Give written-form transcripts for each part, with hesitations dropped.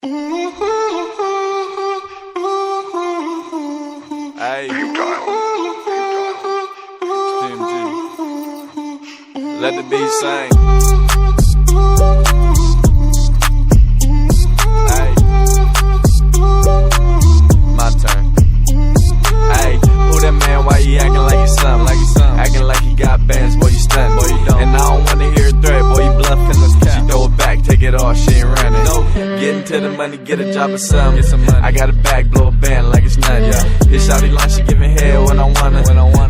Hey, let the beat sing. Hey, my turn. Hey, who that man? Why you acting like you something? Acting like you got bands, boy, you stunt, boy, you don't. And I don't wanna hear a threat, boy, you bluff, cause that's cap. She throw it back, take it off, she ain't running. Nope. Getting to the money, get a job or something. Get some money. I got a bag, blow a band like it's nothing. Yeah. Hit shawty line, she giving head when I wanna.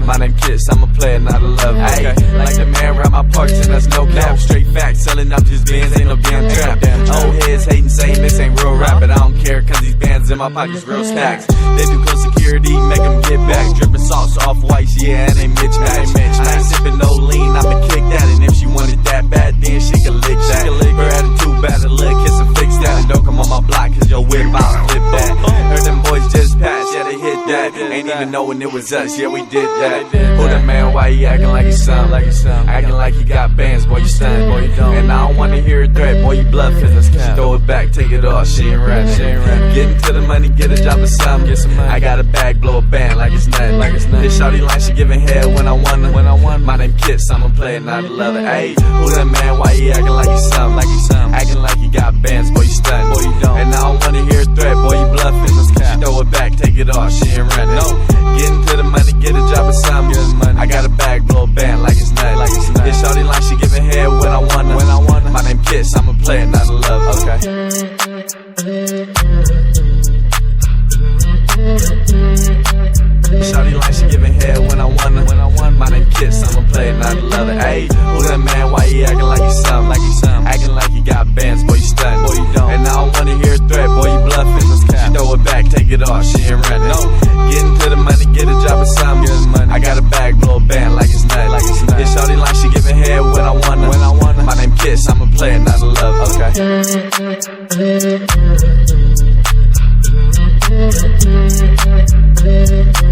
My name Kiss, I'm a player, not a lover. Ayy, okay. Like the man around my parks, and that's no cap. Straight facts, selling out just bands, ain't no damn trap. Old heads hating, saying this ain't real rap, but I don't care, cause these bands in my pockets real stacks. They do close security, make them get back. Dripping sauce off whites, yeah, and they Mitch match. I ain't sipping no lean, I'ma kick that. And if she wanted that bad, then she can lick that. Her attitude bad, a little kiss and fix that. And don't come on my block, cause your whip, I'll flip that. Heard them boys just passed, yeah, they hit that. Ain't even knowing it was us, yeah, we did that. Who the man, why he acting like he's something? Acting like he got bands, boy, you stunned, boy, you don't. And I don't wanna hear a threat, boy, you bluff, cause that's cap. She throw it back, take it off, she ain't running. Getting to the money, get a job or something. I got a bag, blow a band like it's nothing. This shawty line, she giving head when I wanna. My name Kiss, I'm a player, not a lover. Ayy, who that man, why he acting like he's something? Acting like he got bands, boy, you stunned, boy, you don't. And I don't wanna hear a threat, boy, you bluffing. She throw it back, take it off, she ain't running. Getting to the money, get a job or something. I got a bag, blow a band like it's nothing. This shawty line, she giving head when I wanna. My name Kiss, I'm a player, not a lover. Okay. Shawty line, she giving head when I wanna. My name Kiss, I'm a player, not a lover. Ayy, who that man? Why he acting like he's something? Acting like he got bands, boy, you stunned, boy, you don't. And I don't wanna hear a threat, boy, you bluffing. She throw it back, take it off, she ain't running. Getting to the money, get a job or something. I got a bag, blow a band like it's nothing. This shawty line, she giving head when I wanna. My name Kiss, I'm a player, not a lover. Okay.